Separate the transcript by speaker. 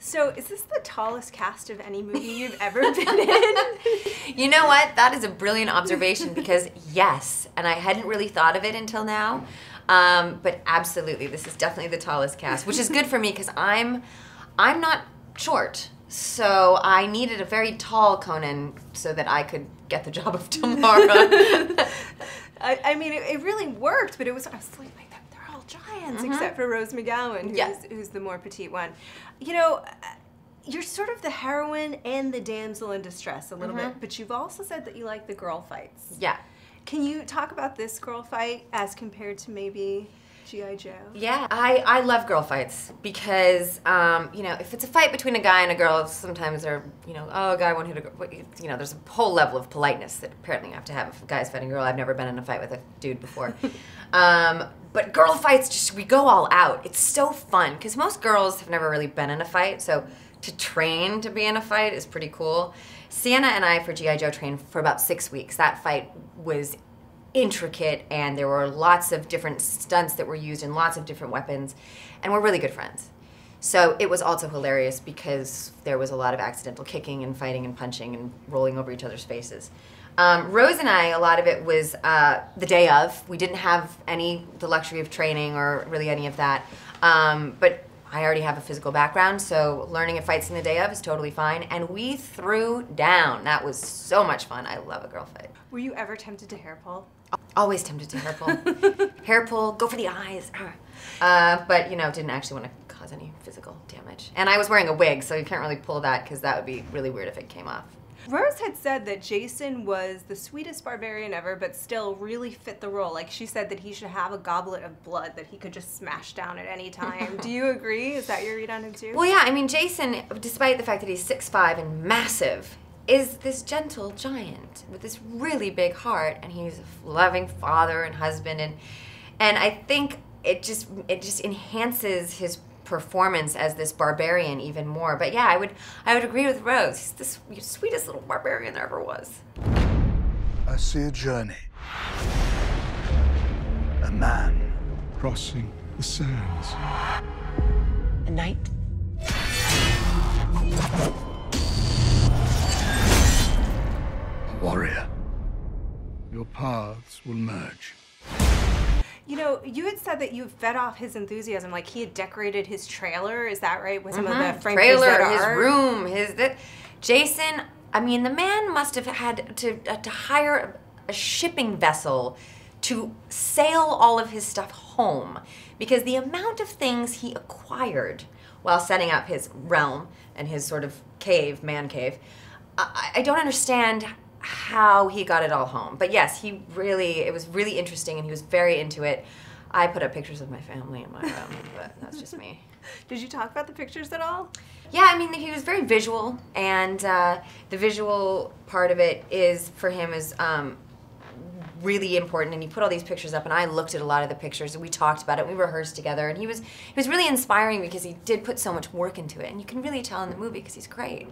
Speaker 1: So is this the tallest cast of any movie you've ever been in?
Speaker 2: You know what? That is a brilliant observation because yes, and I hadn't really thought of it until now, but absolutely, this is definitely the tallest cast, which is good for me because I'm not short. So I needed a very tall Conan so that I could get the job of tomorrow.
Speaker 1: I mean, it really worked, but I was like, they're all giants, except for Rose McGowan, who's the more petite one. You know, you're sort of the heroine and the damsel in distress a little bit, but you've also said that you like the girl fights.
Speaker 2: Yeah.
Speaker 1: Can you talk about this girl fight as compared to maybe G.I. Joe?
Speaker 2: Yeah, I love girl fights because, you know, if it's a fight between a guy and a girl, sometimes they're, you know, oh, a guy won't hit a girl. You know, there's a whole level of politeness that apparently you have to have if a guy's fighting a girl. I've never been in a fight with a dude before. But girl fights, just we go all out. It's so fun because most girls have never really been in a fight, so to train to be in a fight is pretty cool. Sienna and I, for G.I. Joe, trained for about 6 weeks. That fight was intricate, and there were lots of different stunts that were used and lots of different weapons, and we're really good friends. So it was also hilarious because there was a lot of accidental kicking and fighting and punching and rolling over each other's faces. Rose and I, a lot of it was the day of. We didn't have the luxury of training or really any of that, but I already have a physical background, so learning at fights in the day of is totally fine, and we threw down. That was so much fun. I love a girl fight.
Speaker 1: Were you ever tempted to hair pull?
Speaker 2: Always tempted to hair pull. Hair pull, go for the eyes. But, you know, didn't actually want to cause any physical damage. And I was wearing a wig, so you can't really pull that because that would be really weird if it came off.
Speaker 1: Rose had said that Jason was the sweetest barbarian ever, but still really fit the role. Like, she said that he should have a goblet of blood that he could just smash down at any time. Do you agree? Is that your read on him too?
Speaker 2: Well, yeah, I mean, Jason, despite the fact that he's 6'5" and massive, is this gentle giant with this really big heart, and he's a loving father and husband, and I think it just enhances his performance as this barbarian even more. But yeah, I would agree with Rose. He's the sweetest little barbarian there ever was.
Speaker 3: I see a journey. A man
Speaker 4: crossing the sands.
Speaker 2: A knight.
Speaker 3: A warrior. Your paths will merge.
Speaker 1: You know, you had said that you fed off his enthusiasm, like he had decorated his trailer, is that right? With some of the Frank
Speaker 2: trailer,
Speaker 1: Frazetta
Speaker 2: his
Speaker 1: art?
Speaker 2: room, Jason, I mean, the man must have had to hire a shipping vessel to sail all of his stuff home, because the amount of things he acquired while setting up his realm and his sort of cave, man cave, I don't understand how he got it all home. But yes, it was really interesting, and he was very into it. I put up pictures of my family in my room, but that's just me.
Speaker 1: Did you talk about the pictures at all?
Speaker 2: Yeah, I mean, he was very visual, and the visual part of it is, for him, is really important, and he put all these pictures up, and I looked at a lot of the pictures, and we talked about it, we rehearsed together, and he was really inspiring because he did put so much work into it, and you can really tell in the movie because he's great.